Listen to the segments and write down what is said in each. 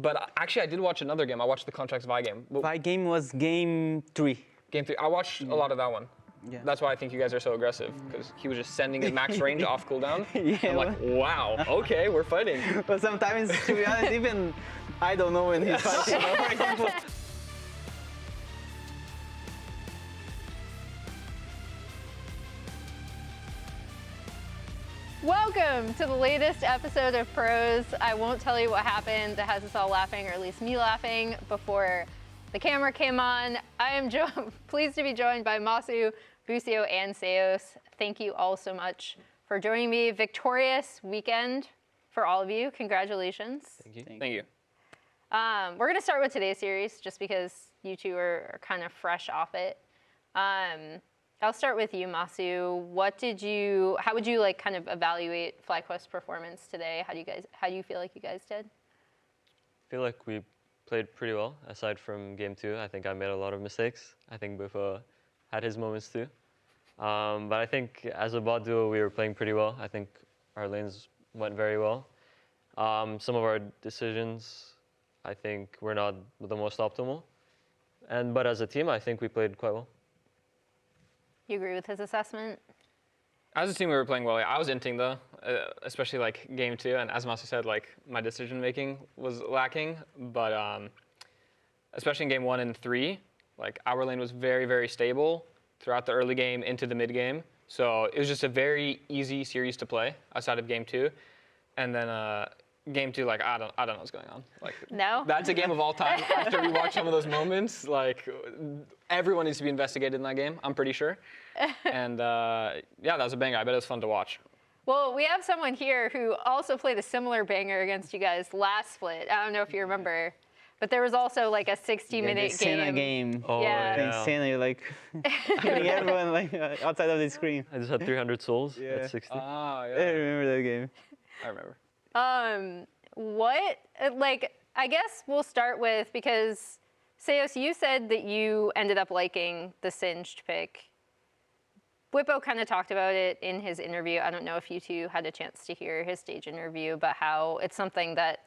But actually, I did watch another game. I watched the Contracts Vi game. Vi game was game 3. Game 3. I watched a lot of that one. Yeah. That's why I think you guys are so aggressive, because he was just sending his max range off cooldown. Yeah, I'm like, wow, okay, we're fighting. But sometimes, to be honest, even I don't know when he's fighting. For example. Welcome to the latest episode of Pros. I won't tell you what happened that has us all laughing, or at least me laughing, before the camera came on. I am pleased to be joined by Massu, Busio, and Seos. Thank you all so much for joining me. Victorious weekend for all of you. Congratulations. Thank you. Thank you. We're going to start with today's series just because you two are kind of fresh off it. I'll start with you, Massu. How would you kind of evaluate FlyQuest's performance today? How do you feel like you guys did? I feel like we played pretty well, aside from game 2. I think I made a lot of mistakes. I think Bufo had his moments too. But I think as a bot duo, we were playing pretty well. I think our lanes went very well. Some of our decisions, I think, were not the most optimal. But as a team, I think we played quite well. You agree with his assessment? As a team, we were playing well. I was inting though, especially game 2. And as Massu said, my decision making was lacking. But especially in game 1 and 3, our lane was very, very stable throughout the early game into the mid game. So it was just a very easy series to play outside of game 2. And then game 2, I don't know what's going on. No? That's a game of all time. After we watch some of those moments, everyone needs to be investigated in that game, I'm pretty sure. And yeah, that was a banger. I bet it was fun to watch. Well, we have someone here who also played a similar banger against you guys last split. I don't know if you remember, but there was also a 60-minute Senna game. Oh, Yeah. Senna, you're killing everyone outside of the screen. I just had 300 souls Yeah. at 60. Ah, yeah. I remember that game. I remember. I guess we'll start with, because Seos, you said that you ended up liking the Singed pick. Whippo kind of talked about it in his interview. I don't know if you two had a chance to hear his stage interview, but how it's something that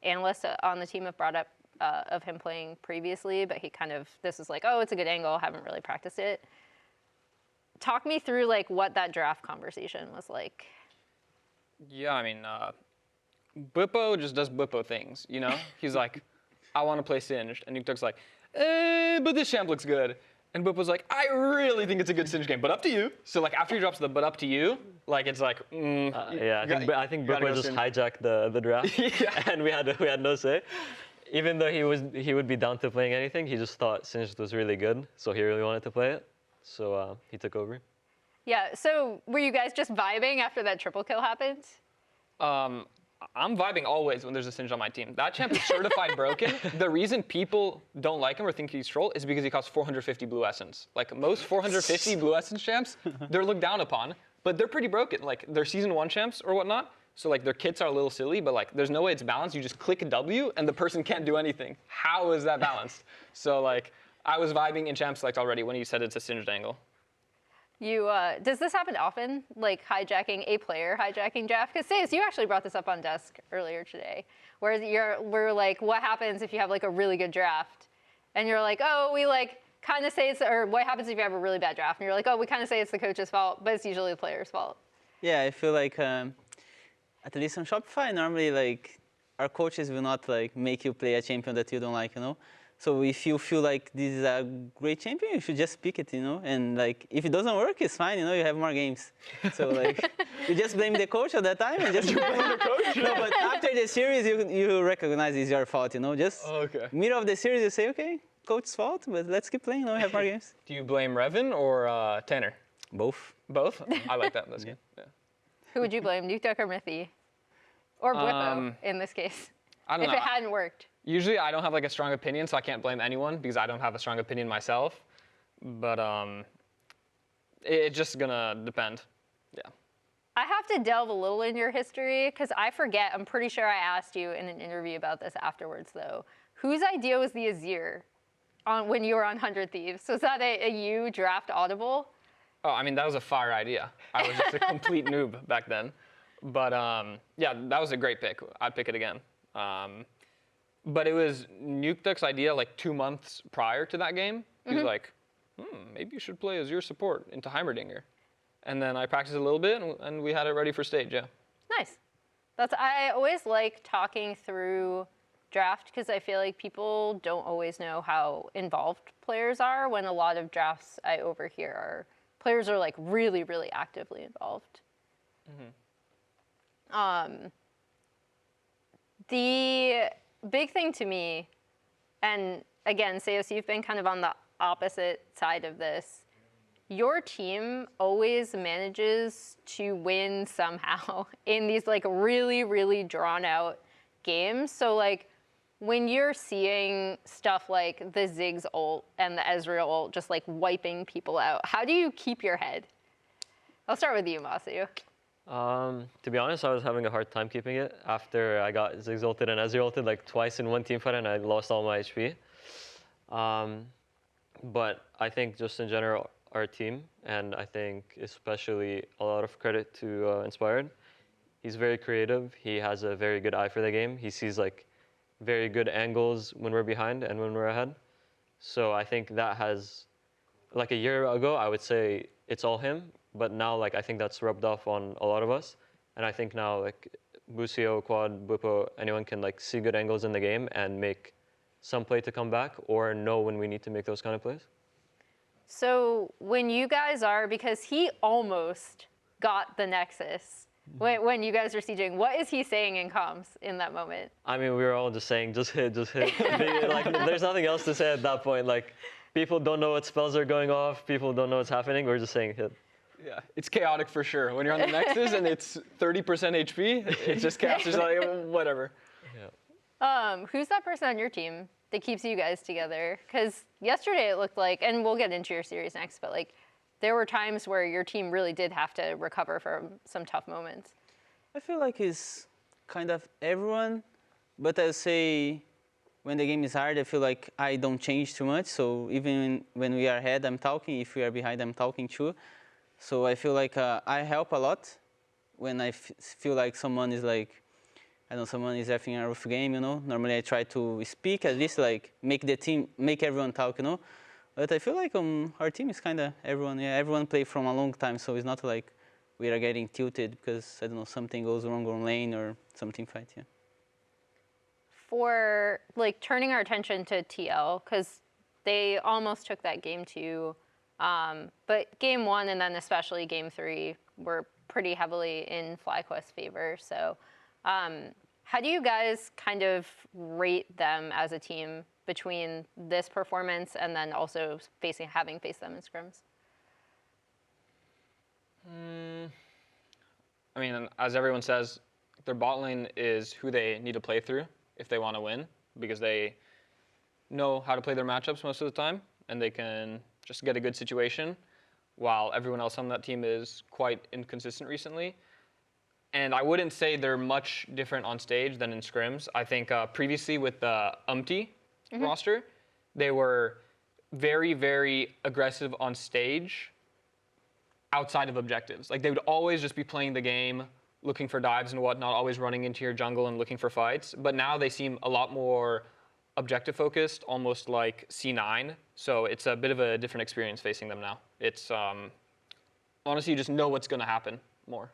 analysts on the team have brought up of him playing previously, but this is oh, it's a good angle, haven't really practiced it. Talk me through what that draft conversation was like. Yeah, I mean, Bippo just does Bippo things, you know? He's like, I want to play Singed. And Nuktuk's like, but this champ looks good. And Bippo's like, I really think it's a good Singed game, but up to you. So after he drops the but up to you, it's Yeah, I think Bippo just hijacked the draft. Yeah. And we had no say. Even though he would be down to playing anything, he just thought Singed was really good, so he really wanted to play it. So he took over. Yeah, so were you guys just vibing after that triple kill happened? I'm vibing always when there's a Singed on my team. That champ is certified broken. The reason people don't like him or think he's troll is because he costs 450 blue essence. Most 450 blue essence champs, they're looked down upon, but they're pretty broken. They're season 1 champs or whatnot. So their kits are a little silly, but there's no way it's balanced. You just click a W and the person can't do anything. How is that balanced? So I was vibing in champ select already when you said it's a Singed angle. Does this happen often, hijacking a player, hijacking draft? Because Seos, you actually brought this up on desk earlier today, where we're what happens if you have a really good draft, and you're oh, we kind of say it's, or what happens if you have a really bad draft, and you're oh, we kind of say it's the coach's fault, but it's usually the player's fault. Yeah, I feel at least on Shopify, normally our coaches will not make you play a champion that you don't like, you know. So if you feel this is a great champion, you should just pick it, you know. And if it doesn't work, it's fine, you know. You have more games. So you just blame the coach at that time and just blame the coach. No, but after the series, you recognize it's your fault, you know. Just middle of the series, you say, okay, coach's fault, but let's keep playing. You know, we have more games. Do you blame Revan or Tanner? Both. Both? I like that. That's good. Yeah. Who would you blame, Nuktuk or Mythy? Or Whippo, in this case, I don't know. If it hadn't worked. Usually I don't have a strong opinion, so I can't blame anyone because I don't have a strong opinion myself. But it's just gonna depend. Yeah. I have to delve a little in your history because I forget. I'm pretty sure I asked you in an interview about this afterwards, though. Whose idea was the Azir when you were on 100 Thieves? Was that a you draft audible? Oh, I mean, that was a fire idea. I was just a complete noob back then. But yeah, that was a great pick. I'd pick it again. But it was Nukeduck's idea like 2 months prior to that game. He was like, maybe you should play Azure support into Heimerdinger. And then I practiced a little bit, and we had it ready for stage, yeah. Nice. I always like talking through draft because I feel like people don't always know how involved players are when a lot of drafts I overhear players are like really, really actively involved. The big thing to me, and again, Seos, you've been kind of on the opposite side of this. Your team always manages to win somehow in these like really, really drawn out games. So like when you're seeing stuff like the Ziggs ult and the Ezreal ult just like wiping people out, how do you keep your head? I'll start with you, Massu. To be honest, I was having a hard time keeping it after I got Ziggs ulted and Ezreal ulted like twice in one team fight and I lost all my HP. But I think just in general, our team, and I think especially a lot of credit to Inspired. He's very creative. He has a very good eye for the game. He sees like very good angles when we're behind and when we're ahead. So I think that has, like a year ago, I would say it's all him. But now, like I think that's rubbed off on a lot of us. And I think now, like Busio, Quad, Bwipo, anyone can like see good angles in the game and make some play to come back or know when we need to make those kind of plays. So when you guys are, because he almost got the Nexus when you guys are sieging, what is he saying in comms in that moment? I mean, we were all just saying, just hit, just hit. Like, there's nothing else to say at that point. Like, people don't know what spells are going off. People don't know what's happening. We're just saying hit. Yeah, it's chaotic for sure. When you're on the Nexus and it's 30% HP, it's just chaos. It's like, whatever. Yeah. Who's that person on your team that keeps you guys together? Because yesterday it looked like, and we'll get into your series next, but like there were times where your team really did have to recover from some tough moments. I feel like it's kind of everyone, but I would say when the game is hard, I feel like I don't change too much. So even when we are ahead, I'm talking. If we are behind, I'm talking too. So I feel like I help a lot when I feel like someone is like, I don't know, someone is having a rough game, you know. Normally I try to speak, at least like make everyone talk, you know. But I feel like our team is kind of everyone, yeah, everyone play from a long time, so it's not like we are getting tilted because, I don't know, something goes wrong on lane or some team fight, yeah. For like turning our attention to TL, because they almost took that game too. But game 1 and then especially game 3 were pretty heavily in FlyQuest's favor. So how do you guys kind of rate them as a team between this performance and then also having faced them in scrims? I mean, as everyone says, their bot lane is who they need to play through if they want to win, because they know how to play their matchups most of the time, and they can just get a good situation, while everyone else on that team is quite inconsistent recently. And I wouldn't say they're much different on stage than in scrims. I think previously with the roster, they were very, very aggressive on stage outside of objectives. Like they would always just be playing the game, looking for dives and whatnot, always running into your jungle and looking for fights. But now they seem a lot more objective focused, almost like C9. So it's a bit of a different experience facing them now. It's honestly, you just know what's going to happen more.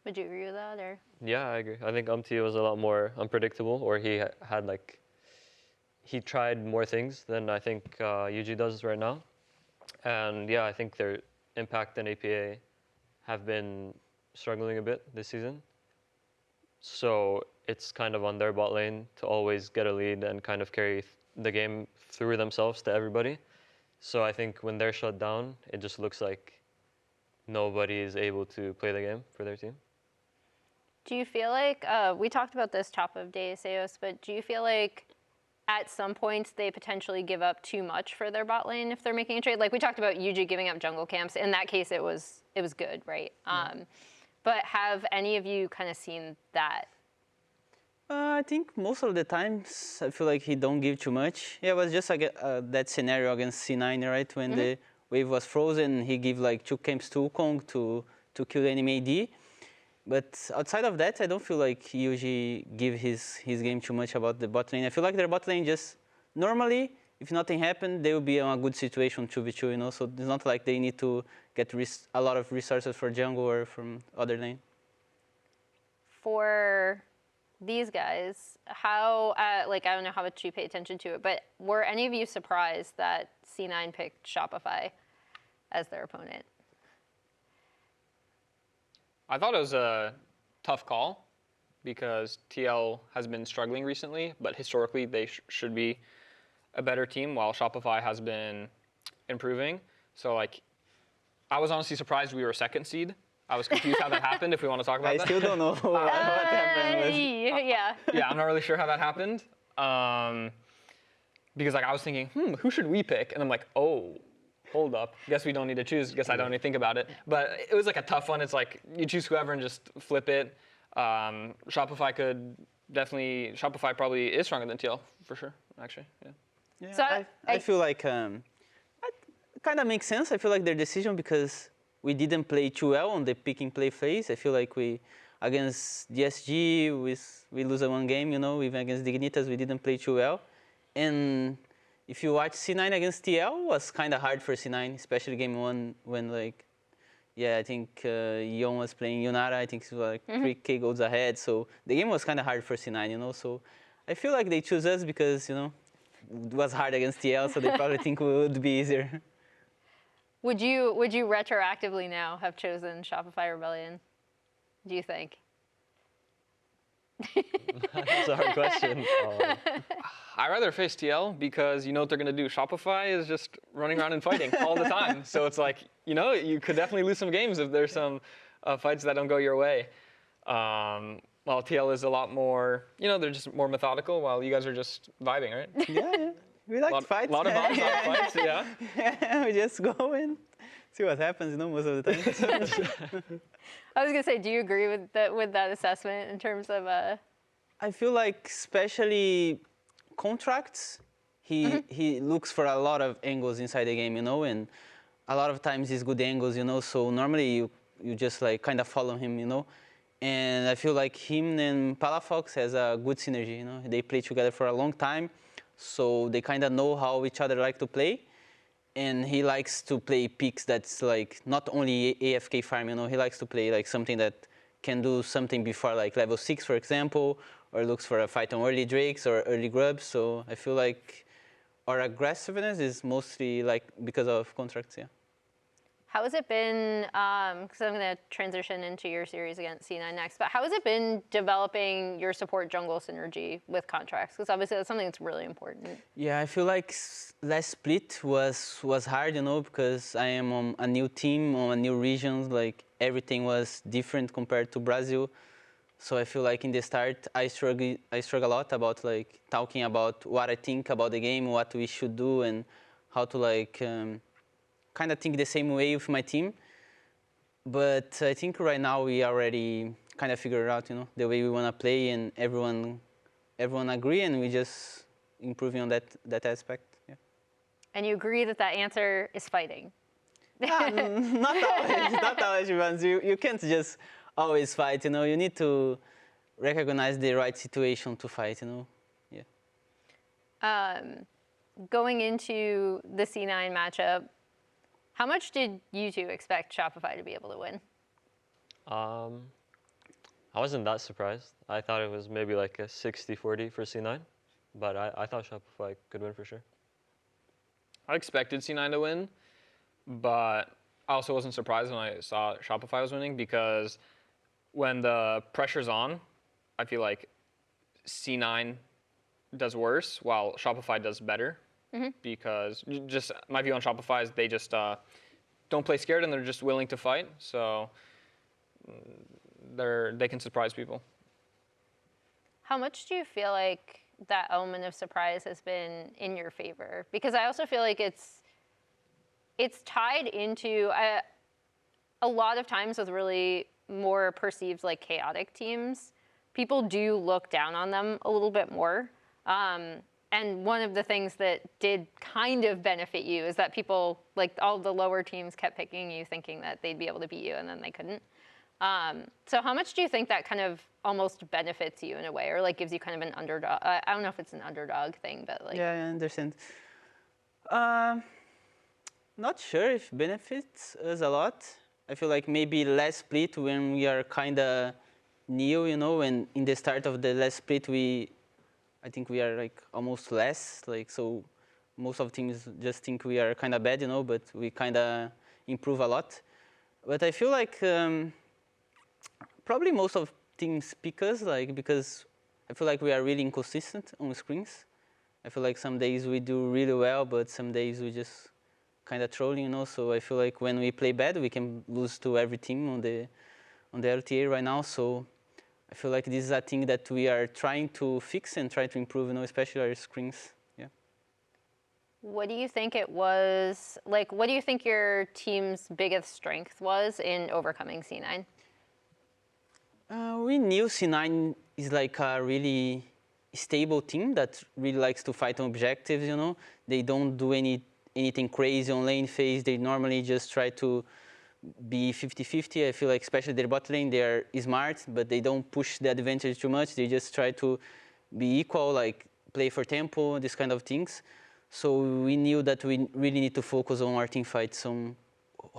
Would you agree with that, or? Yeah, I agree. I think was a lot more unpredictable, or he had like, he tried more things than I think UG does right now. And yeah, I think their Impact and APA have been struggling a bit this season. So it's kind of on their bot lane to always get a lead and kind of carry the game through themselves to everybody. So I think when they're shut down, it just looks like nobody is able to play the game for their team. Do you feel like, we talked about this top of day, Seos, but do you feel like at some points they potentially give up too much for their bot lane if they're making a trade? Like we talked about UG giving up jungle camps. In that case, it was good, right? But have any of you kind of seen that? I think most of the times I feel like he don't give too much. Yeah, it was just like that scenario against C9, right? When the wave was frozen, he gave like 2 camps to Wukong to kill the enemy AD. But outside of that, I don't feel like Yuji give his game too much about the bot lane. I feel like their bot lane just normally, if nothing happened, they will be in a good situation 2v2, you know. So it's not like they need to get a lot of resources for jungle or from other lane. For these guys, how, like, I don't know how much you pay attention to it, but were any of you surprised that C9 picked Shopify as their opponent? I thought it was a tough call because TL has been struggling recently, but historically they should be a better team while Shopify has been improving. So like, I was honestly surprised we were a second seed. I was confused how that happened, if we want to talk about that. I still don't know what happened. Yeah. Yeah, I'm not really sure how that happened. Because like I was thinking, who should we pick? And I'm like, oh, hold up. Guess we don't need to choose. Guess I don't need to think about it. But it was like a tough one. It's like you choose whoever and just flip it. Shopify probably is stronger than TL for sure, actually. Yeah. Yeah, So I feel like it kind of makes sense. I feel like their decision because we didn't play too well on the pick and play phase. I feel like against DSG, we lose one game, you know, even against Dignitas, we didn't play too well. And if you watch C9 against TL, it was kind of hard for C9, especially game 1 when like, yeah, I think Yon was playing Yunara. I think it was like 3K goals ahead. So the game was kind of hard for C9, you know. So I feel like they choose us because, you know, it was hard against TL, so they probably think it would be easier. Would you retroactively now have chosen Shopify Rebellion? Do you think? That's a hard question. I'd rather face TL because you know what they're going to do. Shopify is just running around and fighting all the time. So it's like, you know, you could definitely lose some games if there's some fights that don't go your way. While TL is a lot more, you know, they're just more methodical while you guys are just vibing, right? Yeah. We like fights. A lot of fights, yeah. Yeah, we just go and see what happens, you know, most of the time. I was gonna say, do you agree with that assessment in terms of? I feel like especially contracts, he looks for a lot of angles inside the game, you know, and a lot of times it's good angles, you know. So normally you just like kind of follow him, you know. And I feel like him and Palafox has a good synergy, you know. They play together for a long time, so they kind of know how each other like to play. And he likes to play picks that's like not only AFK farm, you know. He likes to play like something that can do something before like level 6, for example, or looks for a fight on early drakes or early grubs. So I feel like our aggressiveness is mostly like because of contracts, yeah. How has it been, because I'm going to transition into your series against C9 next, but how has it been developing your support jungle synergy with contracts? Because obviously that's something that's really important. Yeah, I feel like last split was hard, you know, because I am on a new team, on a new region, like everything was different compared to Brazil. So I feel like in the start, I struggle a lot about like talking about what I think about the game, what we should do, and how to like kind of think the same way with my team. But I think right now we already kind of figured out, you know, the way we want to play, and everyone agree, and we just improving on that aspect. Yeah. And you agree that answer is fighting. Not always, because you can't just always fight, you know. You need to recognize the right situation to fight, you know. Yeah. Going into the C9 matchup, how much did you two expect Shopify to be able to win? I wasn't that surprised. I thought it was maybe like a 60-40 for C9, but I thought Shopify could win for sure. I expected C9 to win, but I also wasn't surprised when I saw Shopify was winning because when the pressure's on, I feel like C9 does worse while Shopify does better. Because just my view on Shopify is they just don't play scared and they're just willing to fight. So they can surprise people. How much do you feel like that element of surprise has been in your favor? Because I also feel like it's tied into a lot of times with really more perceived like chaotic teams. People do look down on them a little bit more. And one of the things that did kind of benefit you is that people, like all the lower teams, kept picking you thinking that they'd be able to beat you, and then they couldn't. So how much do you think that kind of almost benefits you in a way, or like gives you kind of an underdog? I don't know if it's an underdog thing, but like. Yeah, I understand. Not sure if benefits us a lot. I feel like maybe less split when we are kind of new, and in the start of the last split, I think we are like almost less, like, so most of teams just think we are kind of bad, but we kind of improve a lot. But I feel like probably most of teams pick us, like, because I feel like we are really inconsistent on screens. I feel like some days we do really well, but some days we just kind of trolling, So I feel like when we play bad, we can lose to every team on the LTA right now. So I feel like this is a thing that we are trying to fix and try to improve, especially our screens. Yeah. What do you think it was, like, what do you think your team's biggest strength was in overcoming C9? We knew C9 is like a really stable team that really likes to fight on objectives, They don't do anything crazy on lane phase. They normally just try to be 50-50. I feel like especially their bot lane, they are smart, but they don't push the advantage too much. They just try to be equal, like play for tempo, these kind of things. So we knew that we really need to focus on our team fights, on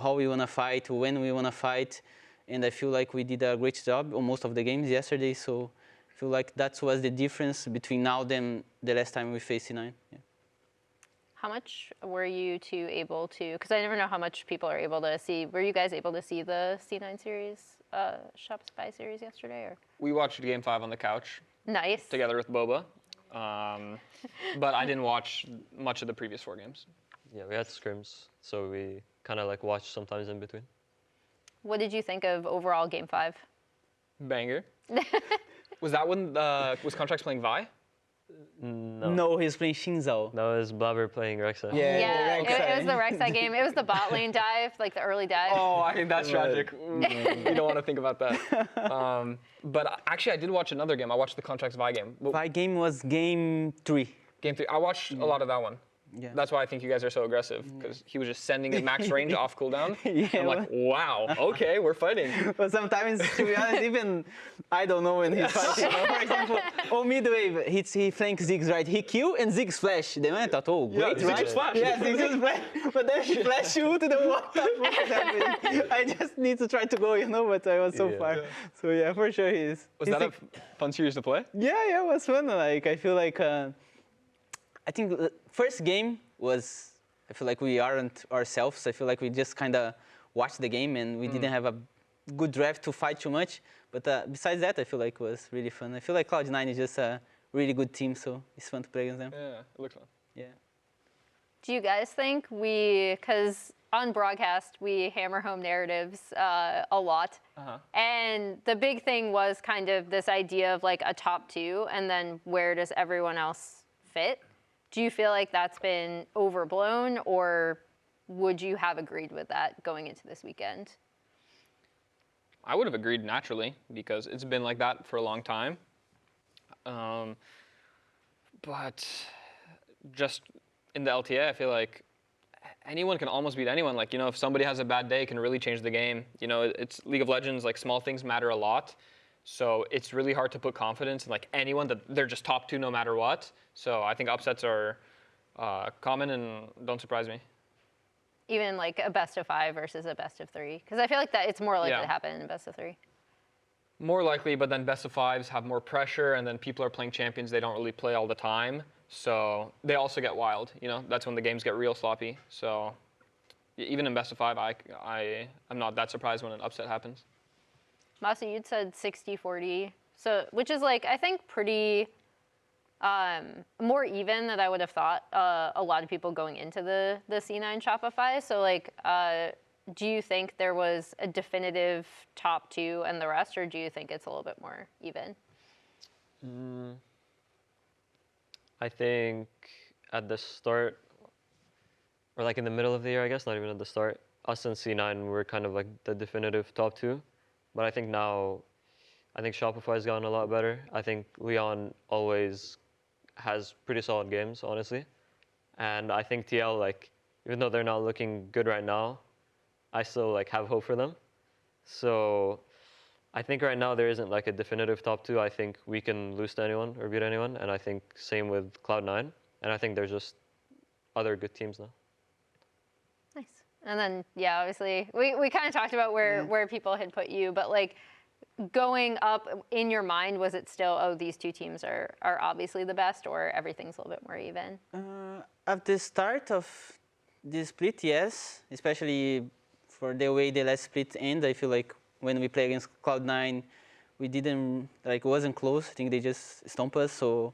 how we want to fight, when we want to fight. And I feel like we did a great job on most of the games yesterday. So I feel like that was the difference between now and the last time we faced C9. Yeah. How much were you two able to, because I never know how much people are able to see, were you guys able to see the C9 series, Shopify series yesterday? Or? We watched Game 5 on the couch. Nice. Together with Boba. But I didn't watch much of the previous 4 games. Yeah, we had scrims, so we kind of like watched sometimes in between. What did you think of overall Game 5? Banger. Was that when was Contracts playing Vi? No, he's playing Shinzao. No, it was Blabber playing Rexa. Yeah, it was the Rek'Sai game. It was the bot lane dive, like the early dive. Oh, I think that's tragic. You don't want to think about that. But actually, I did watch another game. I watched the Contracts Vi game. My game was game 3. Game 3. I watched a lot of that one. Yeah. That's why I think you guys are so aggressive, because he was just sending it max range off cooldown. Yeah, I'm like, wow, okay, we're fighting. But sometimes, to be honest, even I don't know when he's fighting. For example, on mid wave, he flanks Ziggs, right? He kill and Ziggs flash. Then I thought, oh, great, Yeah, right? Ziggs flash. Yeah, Ziggs flash. But then he flash you to the what the fuck is happening? I just need to try to go, but I was so far. Yeah. So yeah, for sure he's. Was that a fun series to play? Yeah, it was fun. Like, I feel like, I think the first game was, I feel like we aren't ourselves. I feel like we just kind of watched the game and we didn't have a good draft to fight too much. But besides that, I feel like it was really fun. I feel like Cloud9 is just a really good team, so it's fun to play against them. Yeah, it looks fun. Yeah. Do you guys think because on broadcast, we hammer home narratives a lot. And the big thing was kind of this idea of like a top 2, and then where does everyone else fit? Do you feel like that's been overblown, or would you have agreed with that going into this weekend? I would have agreed naturally, because it's been like that for a long time. But just in the LTA, I feel like anyone can almost beat anyone. Like, if somebody has a bad day, it can really change the game. It's League of Legends, like small things matter a lot. So it's really hard to put confidence in like anyone that they're just top 2 no matter what. So I think upsets are common and don't surprise me. Even like a best of 5 versus a best of 3? Because I feel like that it's more likely to happen in a best of 3. More likely, but then best of 5s have more pressure, and then people are playing champions they don't really play all the time. So they also get wild. That's when the games get real sloppy. So even in best of 5, I'm not that surprised when an upset happens. Massu, you'd said 60-40, so which is like I think pretty more even than I would have thought. A lot of people going into the C9 Shopify. So like, do you think there was a definitive top 2 and the rest, or do you think it's a little bit more even? I think at the start, or like in the middle of the year, I guess, not even at the start, us and C9 were kind of like the definitive top 2. But I think now, I think Shopify's gotten a lot better. I think Lyon always has pretty solid games, honestly. And I think TL, like, even though they're not looking good right now, I still like have hope for them. So I think right now there isn't like a definitive top 2. I think we can lose to anyone or beat anyone, and I think same with Cloud9. And I think there's just other good teams now. Nice. And then, yeah, obviously, we kind of talked about where people had put you, but like going up in your mind, was it still, oh, these two teams are obviously the best, or everything's a little bit more even? At the start of the split, yes, especially for the way the last split ended. I feel like when we play against Cloud9, we didn't, like, wasn't close. I think they just stomped us. So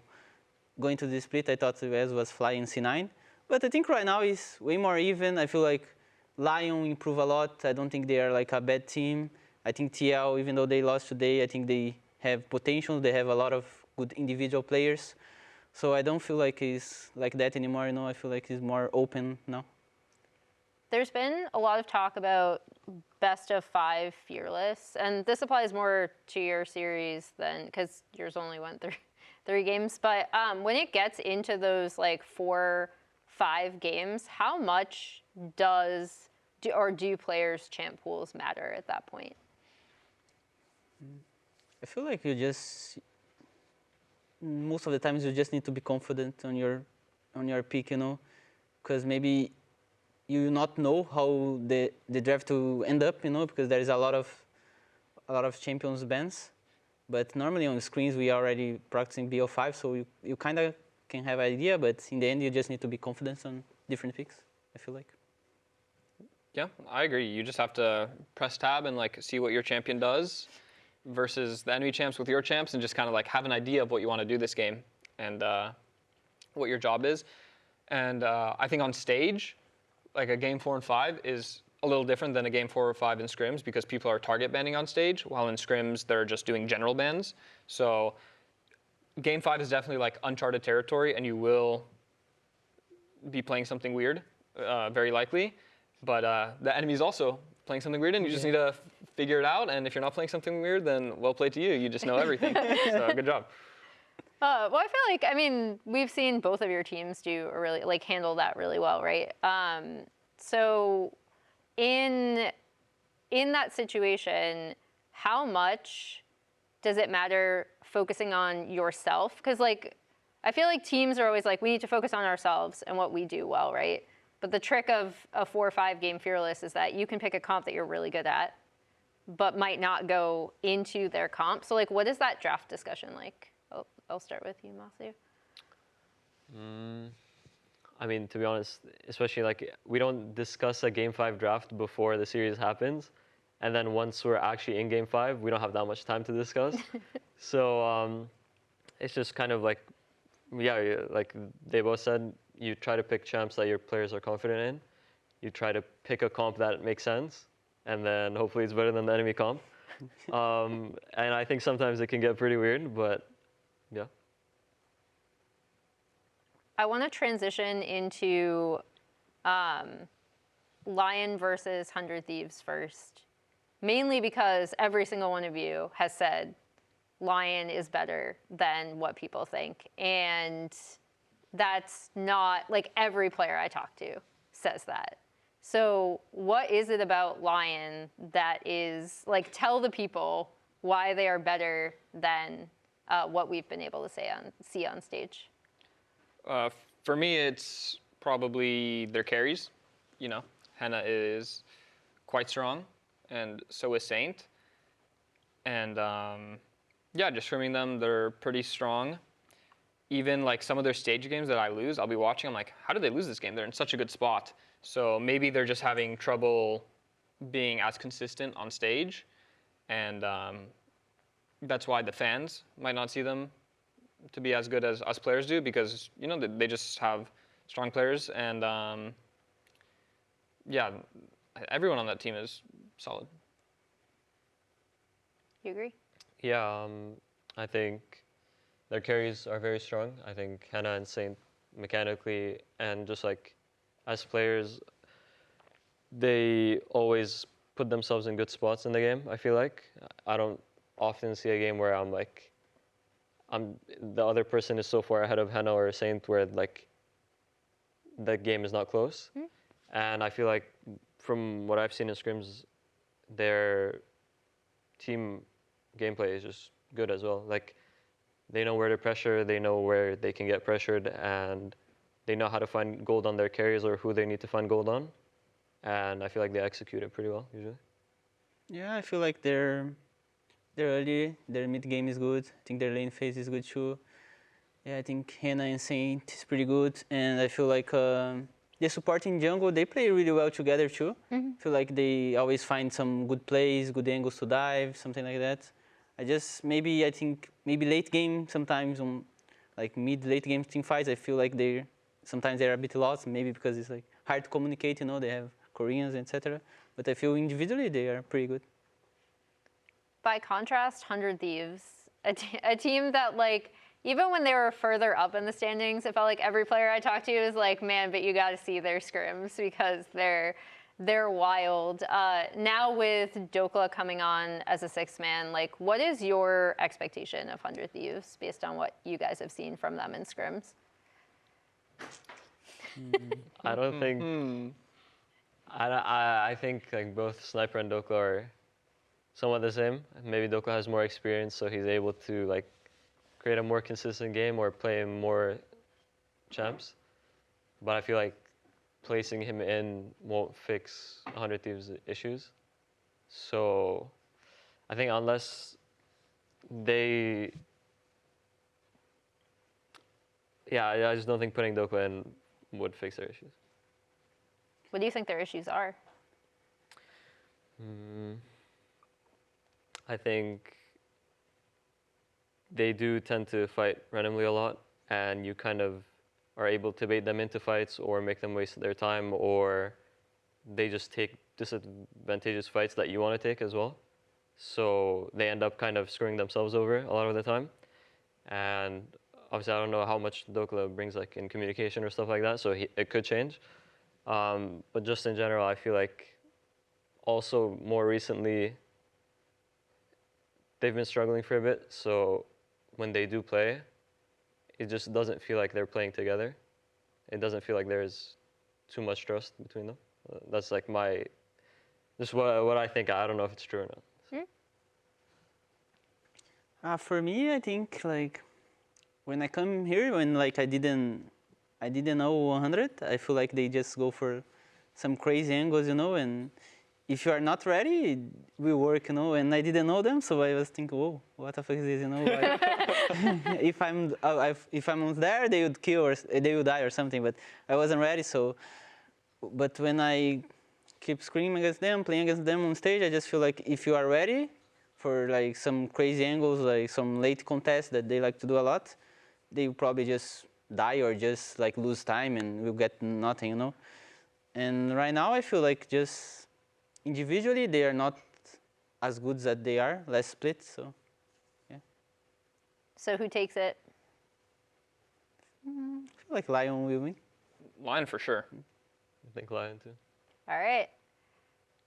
going to the split, I thought the US was flying C9. But I think right now it's way more even. I feel like Lyon improved a lot. I don't think they are like a bad team. I think TL, even though they lost today, I think they have potential. They have a lot of good individual players. So I don't feel like it's like that anymore. You know, I feel like it's more open now. There's been a lot of talk about best of 5 Fearless, and this applies more to your series than, because yours only went through 3 games. But when it gets into those like 4-5 games, how much do players' champ pools matter at that point? I feel like most of the times you just need to be confident on your pick, you know, because maybe you will not know how the draft will end up, you know, because there is a lot of champions bans. But normally on screens we are already practicing BO5, so you kind of can have an idea, but in the end you just need to be confident on different picks, I feel like. Yeah, I agree. You just have to press tab and like see what your champion does versus the enemy champs with your champs, and just kind of like have an idea of what you want to do this game and what your job is. And I think on stage, like a game 4 and 5 is a little different than a game 4 or 5 in scrims, because people are target banning on stage, while in scrims they're just doing general bans. So game 5 is definitely like uncharted territory, and you will be playing something weird, very likely. But the enemy's also playing something weird, and you just need to figure it out. And if you're not playing something weird, then well played to you. You just know everything. So good job. Well, I feel like, I mean, we've seen both of your teams do a really, like, handle that really well, right? So in that situation, how much does it matter focusing on yourself? Because, like, I feel like teams are always like, we need to focus on ourselves and what we do well, right? But the trick of a 4 or 5 game Fearless is that you can pick a comp that you're really good at, but might not go into their comp. So, like, what is that draft discussion like? I'll start with you, Massu. I mean, to be honest, especially like we don't discuss a game 5 draft before the series happens, and then once we're actually in game 5, we don't have that much time to discuss. So it's just kind of like, yeah, like they both said, you try to pick champs that your players are confident in. You try to pick a comp that makes sense, and then hopefully it's better than the enemy comp. And I think sometimes it can get pretty weird, but yeah. I want to transition into Lyon versus 100 Thieves first, mainly because every single one of you has said Lyon is better than what people think. And that's not, like, every player I talk to says that. So what is it about Lyon that is, like, tell the people why they are better than what we've been able to see on stage? For me, it's probably their carries. You know, Henna is quite strong, and so is Saint. And yeah, just scrimming them, they're pretty strong. Even like some of their stage games that I lose, I'll be watching, I'm like, how did they lose this game? They're in such a good spot. So maybe they're just having trouble being as consistent on stage. And that's why the fans might not see them to be as good as us players do, because, you know, they just have strong players. And yeah, everyone on that team is solid. You agree? Yeah, I think their carries are very strong. I think Henna and Saint mechanically and just like as players, they always put themselves in good spots in the game, I feel like. I don't often see a game where I'm like, the other person is so far ahead of Henna or Saint where like the game is not close. Mm-hmm. And I feel like from what I've seen in scrims, their team gameplay is just good as well. Like, they know where to pressure, they know where they can get pressured, and they know how to find gold on their carries or who they need to find gold on. And I feel like they execute it pretty well, usually. Yeah, I feel like their early, their mid game is good. I think their lane phase is good too. Yeah, I think Hannah and Saint is pretty good, and I feel like the support in jungle, they play really well together too. I feel like they always find some good plays, good angles to dive, something like that. I think maybe late game sometimes on like mid-late game team fights, I feel like sometimes they're a bit lost, maybe because it's like hard to communicate, they have Koreans, etc. But I feel individually they are pretty good. By contrast, 100 Thieves, a team that like, even when they were further up in the standings, it felt like every player I talked to was like, man, but you got to see their scrims because they're wild. Now with Dhokla coming on as a sixth man, like, what is your expectation of 100 Thieves based on what you guys have seen from them in scrims? I don't think. I think like both Sniper and Dhokla are somewhat the same. Maybe Dhokla has more experience, so he's able to like create a more consistent game or play more champs. But I feel like placing him in won't fix 100 Thieves' issues. So I think unless I just don't think putting Dhokla in would fix their issues. What do you think their issues are? I think they do tend to fight randomly a lot, and you kind of are able to bait them into fights or make them waste their time, or they just take disadvantageous fights that you want to take as well. So they end up kind of screwing themselves over a lot of the time. And obviously, I don't know how much Dhokla brings like in communication or stuff like that, so it could change. But just in general, I feel like also more recently, they've been struggling for a bit. So when they do play, it just doesn't feel like they're playing together. It doesn't feel like there's too much trust between them. That's like just what I think. I don't know if it's true or not. For me, I think like when I come here, when like I didn't know 100, I feel like they just go for some crazy angles, and if you are not ready, it will work, and I didn't know them, so I was thinking, whoa, what the fuck is this, if I'm there, they would kill or they would die or something, but I wasn't ready, but when I keep screaming against them, playing against them on stage, I just feel like if you are ready for like some crazy angles, like some late contests that they like to do a lot, they will probably just die or just like lose time and we'll get nothing, And right now I feel like just individually they are not as good as they are last split, so yeah. So who takes it? I feel like Lyon will win. Lyon for sure. I think Lyon too. All right.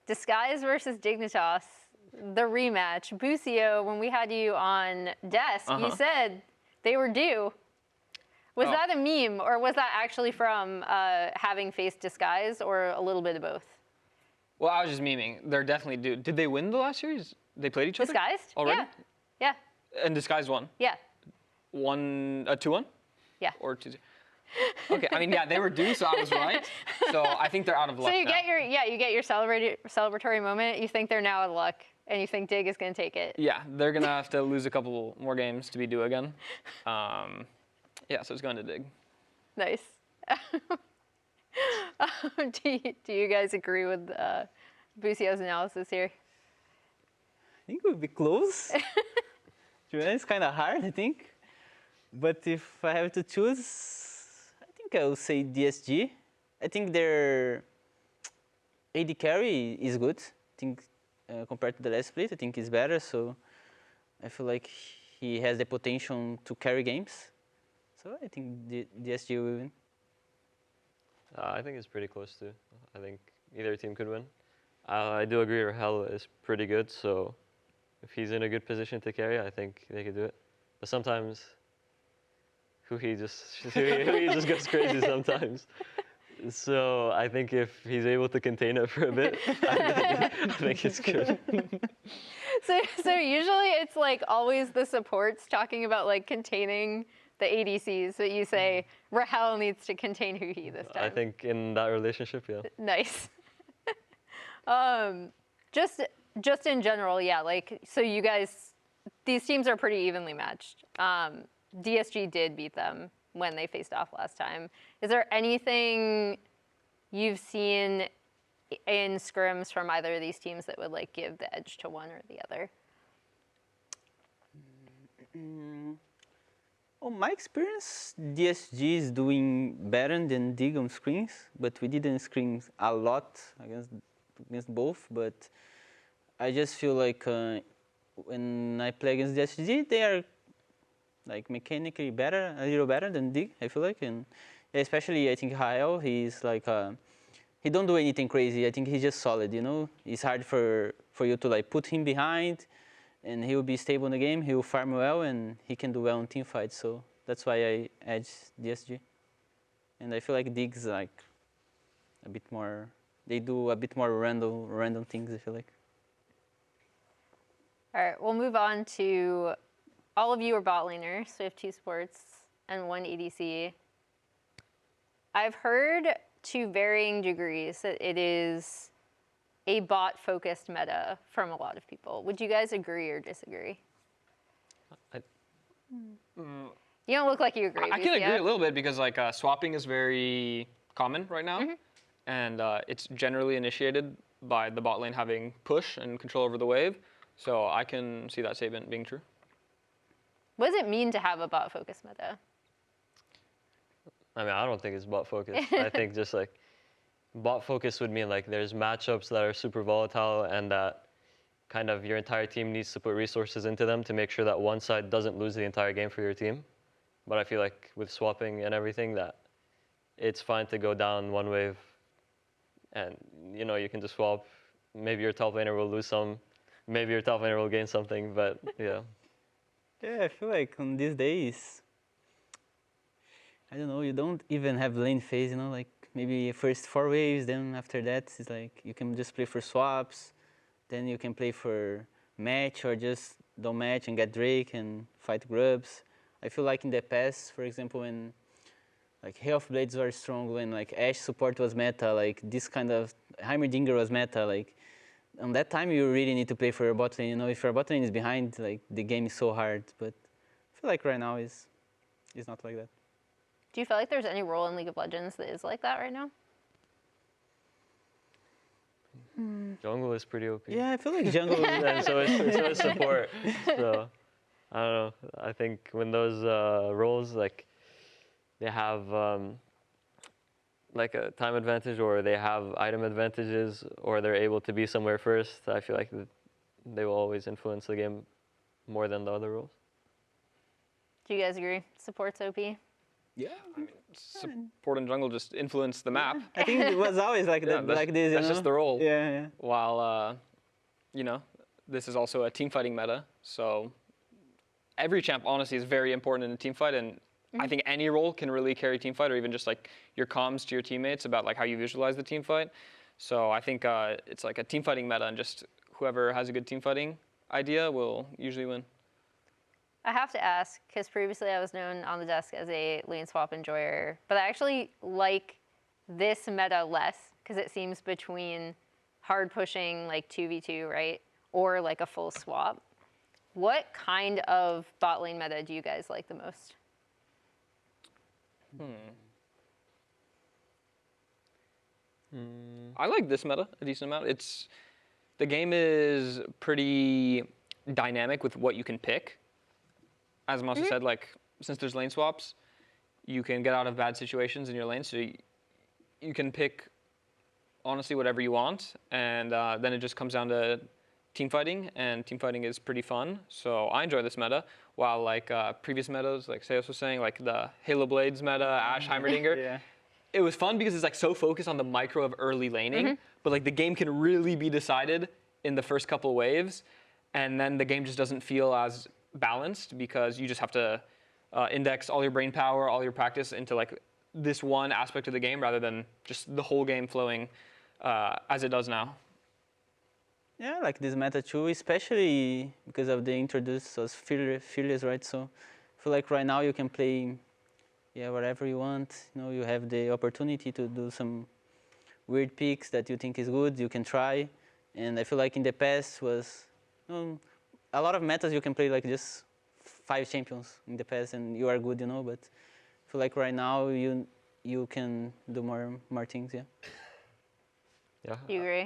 Disguised versus Dignitas, the rematch. Busio, when we had you on desk, you said they were due. Was that a meme, or was that actually from having faced Disguised, or a little bit of both? Well, I was just memeing. They're definitely due. Did they win the last series? They played each other? Disguised? Already? Yeah. And Disguised won? Yeah. 2-1? Yeah. Or 2-0? Okay, I mean, yeah, they were due, so I was right. So I think they're out of luck So you now. get your celebratory moment. You think they're now out of luck, and you think Dig is going to take it. Yeah, they're going to have to lose a couple more games to be due again. Yeah, so it's going to Dig. Nice. Do you guys agree with Busio's analysis here? I think it would be close. It's kind of hard, I think. But if I have to choose, I think I will say DSG. I think their AD carry is good. I think compared to the last split, I think it's better. So I feel like he has the potential to carry games. So I think DSG will win. I think it's pretty close too. I think either team could win. I do agree Rahel is pretty good, so if he's in a good position to carry, I think they could do it. But sometimes, he just goes crazy sometimes. So I think if he's able to contain it for a bit, I think it's good. So usually it's like always the supports talking about like containing the ADCs, but you say Rahel needs to contain Huhi this time. I think in that relationship, yeah. Nice. Just in general, yeah. Like, so you guys, these teams are pretty evenly matched. DSG did beat them when they faced off last time. Is there anything you've seen in scrims from either of these teams that would like give the edge to one or the other? Oh, my experience, DSG is doing better than Dig on screens, but we didn't screen a lot against both. But I just feel like when I play against DSG, they are like mechanically better, a little better than Dig. I feel like, and especially I think Rael, he's like he don't do anything crazy. I think he's just solid. You know, it's hard for you to like put him behind. And he will be stable in the game, he will farm well, and he can do well in team fights. So that's why I edge DSG. And I feel like Dig's like a bit more, they do a bit more random things, I feel like. All right, we'll move on to, all of you are bot laners, so we have 2 supports and 1 ADC. I've heard to varying degrees that it is a bot-focused meta from a lot of people. Would you guys agree or disagree? You don't look like you agree. I can agree a little bit because like swapping is very common right now, and it's generally initiated by the bot lane having push and control over the wave. So I can see that statement being true. What does it mean to have a bot-focused meta? I mean, I don't think it's bot focused. I think just like bot focus would mean like there's matchups that are super volatile and that kind of your entire team needs to put resources into them to make sure that one side doesn't lose the entire game for your team. But I feel like with swapping and everything that it's fine to go down one wave and you know you can just swap. Maybe your top laner will lose some, maybe your top laner will gain something, but yeah. Yeah, I feel like on these days, I don't know, you don't even have lane phase, you know, like maybe first 4 waves, then after that, it's like you can just play for swaps, then you can play for match or just don't match and get Drake and fight grubs. I feel like in the past, for example, when like Health Blades were strong, when like Ashe support was meta, like this kind of Heimerdinger was meta, like on that time you really need to play for your bot lane, you know, if your bot lane is behind, like the game is so hard, but I feel like right now is not like that. Do you feel like there's any role in League of Legends that is like that right now? Jungle is pretty OP. Yeah, I feel like jungle. And so is support. So I don't know. I think when those roles like they have like a time advantage or they have item advantages or they're able to be somewhere first, I feel like they will always influence the game more than the other roles. Do you guys agree? Support's OP? Yeah, I mean, support and jungle just influence the map. I think it was always like Yeah, that, like this. That's you know? just the role. Yeah. While, you know, this is also a team fighting meta. So every champ, honestly, is very important in a team fight. And I think any role can really carry team fight or even just like your comms to your teammates about like how you visualize the team fight. So I think it's like a team fighting meta and just whoever has a good team fighting idea will usually win. I have to ask, because previously I was known on the desk as a lane swap enjoyer, but I actually like this meta less because it seems between hard pushing like 2v2, right? Or like a full swap. What kind of bot lane meta do you guys like the most? I like this meta a decent amount. The game is pretty dynamic with what you can pick. As Massu said, like since there's lane swaps, you can get out of bad situations in your lane. So you can pick honestly whatever you want, and then it just comes down to team fighting, and team fighting is pretty fun. So I enjoy this meta. While like previous metas, like Seos was saying, like the Halo Blades meta, Ashe Heimerdinger, Yeah. it was fun because it's like so focused on the micro of early laning, but like the game can really be decided in the first couple waves, and then the game just doesn't feel as balanced because you just have to index all your brain power, all your practice into like this one aspect of the game rather than just the whole game flowing as it does now. Yeah, like this meta too, especially because of the introduce us fearless, right? So I feel like right now you can play, yeah, whatever you want. You know, you have the opportunity to do some weird picks that you think is good. You can try, and I feel like in the past was, you know, a lot of metas you can play like just 5 champions in the past, and you are good, you know. But I feel like right now you can do more things, yeah. Yeah. Do you agree?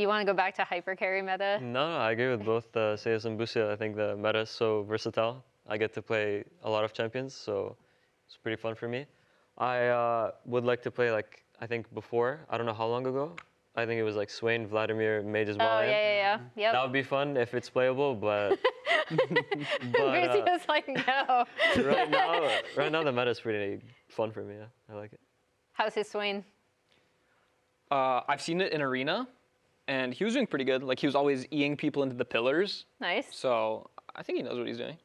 You want to go back to hyper carry meta? No, I agree with both Seus and Busio. I think the meta is so versatile. I get to play a lot of champions, so it's pretty fun for me. I would like to play, like, I think before, I don't know how long ago, I think it was like Swain, Vladimir, Mage's Oh, Wall. yeah. Yep. That would be fun if it's playable, but Busio's like, no. right now the meta is pretty fun for me. Yeah, I like it. How's his Swain? I've seen it in Arena, and he was doing pretty good. Like, he was always eing people into the pillars. Nice. So I think he knows what he's doing.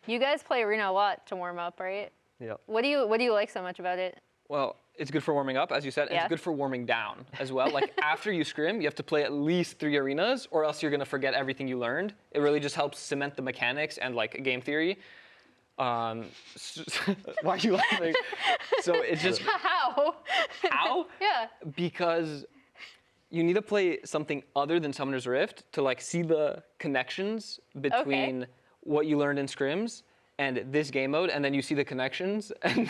You guys play Arena a lot to warm up, right? Yeah. What do you like so much about it? Well, it's good for warming up, as you said, and Yeah. it's good for warming down as well. Like, after you scrim, you have to play at least 3 arenas, or else you're going to forget everything you learned. It really just helps cement the mechanics and, like, game theory. Why are you laughing? So it's just... How? How? Yeah. Because you need to play something other than Summoner's Rift to, like, see the connections between what you learned in scrims and this game mode, and then you see the connections, and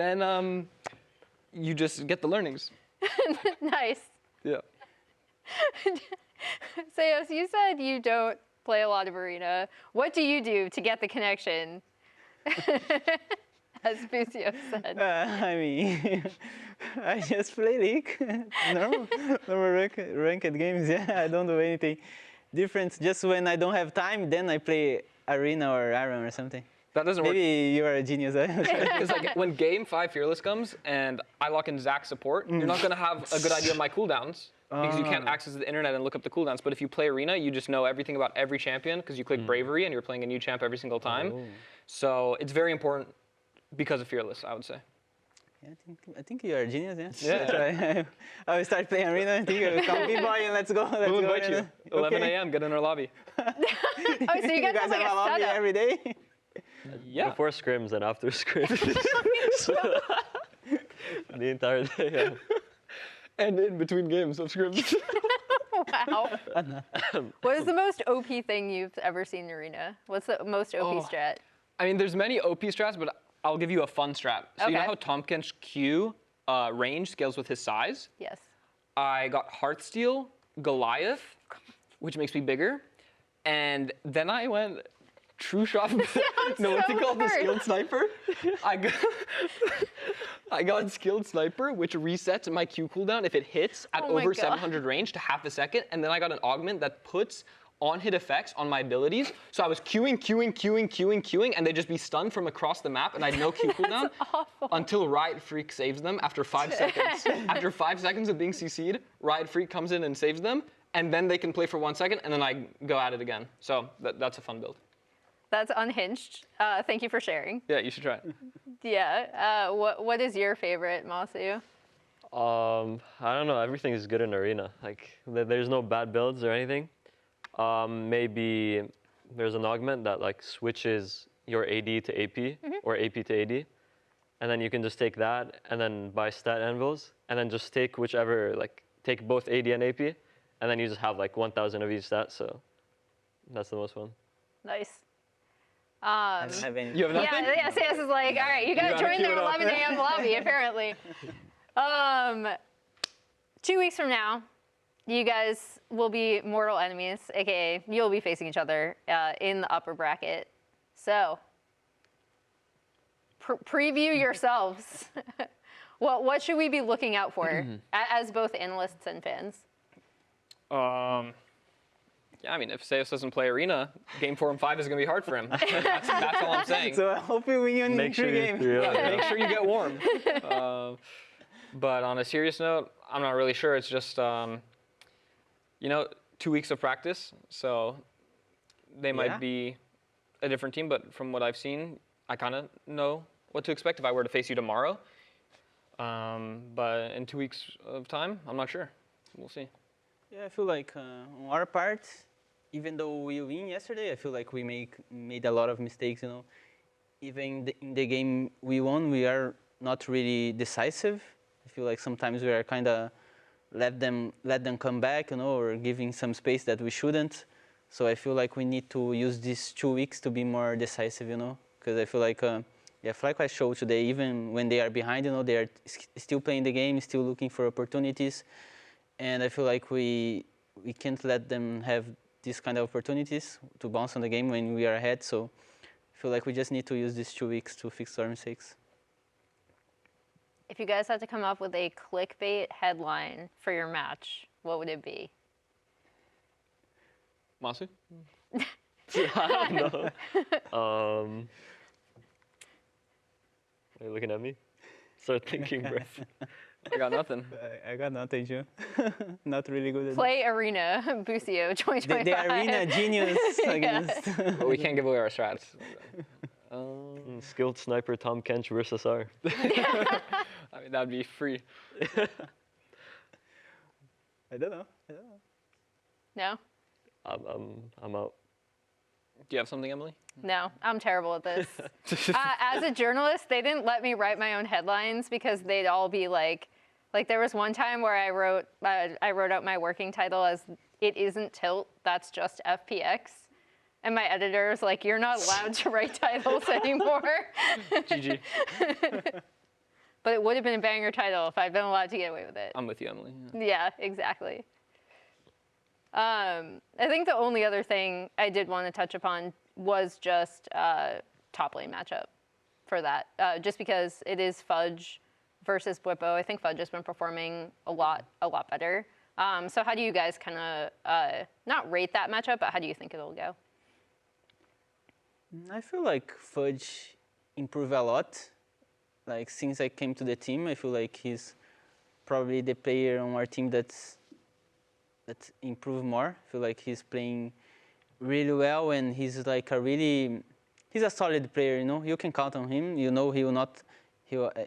then you just get the learnings. Nice. Yeah. Seos, you said you don't play a lot of Arena. What do you do to get the connection? As Busio said. I mean, I just play League. normal ranked games, yeah. I don't do anything different. Just when I don't have time, then I play Arena or Aram or something. That doesn't work. Maybe you are a genius. Because, like, when game 5 Fearless comes and I lock in Zach support, you're not going to have a good idea of my cooldowns because you can't access the internet and look up the cooldowns. But if you play Arena, you just know everything about every champion because you click Bravery and you're playing a new champ every single time. So it's very important because of Fearless, I would say. Yeah, I think you are a genius, yeah. Yeah. I will start playing Arena. I think I will come B-boy and let's go. We'll invite you. 11 a.m., get in our lobby. Oh, so you You guys have guys like have a a lobby setup. every day? Yeah. Before scrims and after scrims. The entire day. Yeah. And in between games of scrims. Wow. What is the most OP thing you've ever seen in Arena? What's the most OP strat? I mean, there's many OP strats, but I'll give you a fun strat. So you know Okay. how Tompkins' Q range scales with his size? Yes. I got Heartsteel, Goliath, which makes me bigger. And then I went True Shot. No, what's so it called? The hard. Skilled Sniper? I got Skilled Sniper, which resets my Q cooldown if it hits at Oh my over God. 700 range to half a second. And then I got an augment that puts on-hit effects on my abilities. So I was queuing, and they'd just be stunned from across the map, and I had no Q cooldown until Riot Freak saves them after 5 seconds. After 5 seconds of being CC'd, Riot Freak comes in and saves them, and then they can play for 1 second, and then I go at it again. So that's a fun build. That's unhinged. Thank you for sharing. Yeah, you should try it. Yeah. What is your favorite, Massu? I don't know. Everything is good in Arena. Like, there's no bad builds or anything. Maybe there's an augment that, like, switches your AD to AP or AP to AD, and then you can just take that and then buy stat anvils and then just take whichever, like, take both AD and AP, and then you just have like 1,000 of each stat. So that's the most fun. Nice. I don't have any. You have nothing? Yeah, Seos is like, all right, you gotta gotta join keep their it up. 11 a.m. lobby, apparently. 2 weeks from now, you guys will be mortal enemies, aka you'll be facing each other in the upper bracket. So, preview yourselves. What should we be looking out for as both analysts and fans? Yeah, I mean, if Seus doesn't play Arena, game 4 and 5 is going to be hard for him. That's all I'm saying. So I hope you win in Make sure 3 you games. Make sure you get warm. But on a serious note, I'm not really sure. It's just, 2 weeks of practice. So they might Yeah. be a different team. But from what I've seen, I kind of know what to expect if I were to face you tomorrow. But in 2 weeks of time, I'm not sure. We'll see. Yeah, I feel like on our part, even though we win yesterday, I feel like we made a lot of mistakes. Even in the game we won, we are not really decisive. I feel like sometimes we are kind of let them come back, or giving some space that we shouldn't. So I feel like we need to use these 2 weeks to be more decisive, because I feel like FlyQuest showed today, even when they are behind, they are still playing the game, still looking for opportunities, and I feel like we can't let them have these kind of opportunities to bounce on the game when we are ahead. So I feel like we just need to use these 2 weeks to fix our mistakes. If you guys had to come up with a clickbait headline for your match, what would it be? Massu? I don't know. Are you looking at me? Start thinking, bro. I got nothing. I got nothing, too. Not really good at Play Arena Busio 2025. the arena genius against. But we can't give away our strats. Skilled sniper Tom Kench versus R. I mean, that'd be free. I don't know. No? I'm out. Do you have something, Emily? No, I'm terrible at this. As a journalist, they didn't let me write my own headlines because they'd all be like there was one time where I wrote out my working title as "It isn't tilt, that's just FPX," and my editor was like, "You're not allowed to write titles anymore." GG. But it would have been a banger title if I'd been allowed to get away with it. I'm with you, Emily. Yeah, exactly. I think the only other thing I did want to touch upon was just top lane matchup for that. Just because it is Fudge versus Blippo. I think Fudge has been performing a lot better. So how do you guys kind of, not rate that matchup, but how do you think it'll go? I feel like Fudge improved a lot. Like, since I came to the team, I feel like he's probably the player on our team that improved more. I feel like he's playing really well, and he's like he's a solid player. You can count on him. He will not.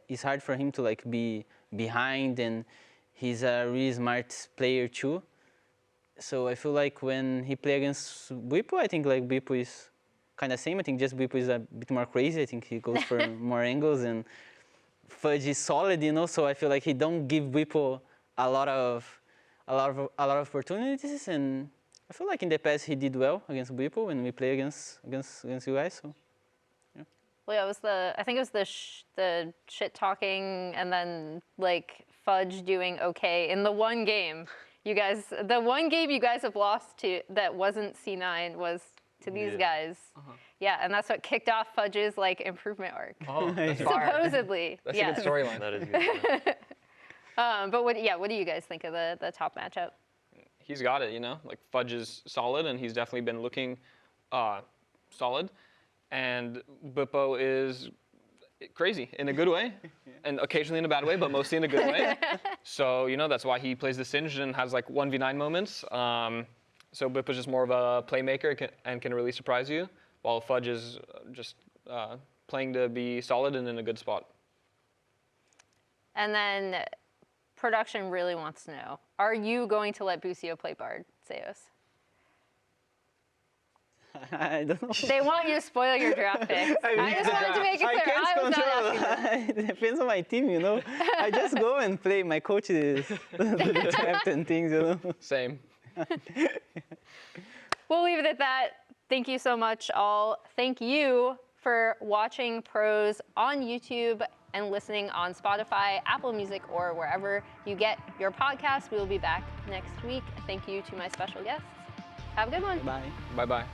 It's hard for him to like be behind, and he's a really smart player too. So I feel like when he play against Bwipo, I think like Bwipo is kind of same. I think just Bwipo is a bit more crazy. I think he goes for more angles, and Fudge is solid, So I feel like he don't give Bwipo a lot of opportunities, and I feel like in the past he did well against Bwipo when we play against you guys. So. Well, yeah, I think it was the shit talking, and then like Fudge doing okay in the one game you guys have lost to that wasn't C9 was to these guys. Yeah, and that's what kicked off Fudge's like improvement arc. Oh, that's fire. Supposedly. That's a good storyline. That is good. But what do you guys think of the top matchup? He's got it, Like Fudge is solid, and he's definitely been looking solid. And Bwipo is crazy in a good way, and occasionally in a bad way, but mostly in a good way. So, that's why he plays the Singed and has like 1v9 moments. So Bwipo's just more of a playmaker and can really surprise you, while Fudge is just playing to be solid and in a good spot. And then production really wants to know, are you going to let Busio play Bard, Seos? I don't know. They want you to spoil your draft picks. I just wanted to make it clear. I was not asking this. It depends on my team, I just go and play. My coach is the draft and things, Same. We'll leave it at that. Thank you so much, all. Thank you for watching Pros on YouTube and listening on Spotify, Apple Music, or wherever you get your podcasts. We will be back next week. Thank you to my special guests. Have a good one. Bye. Bye-bye.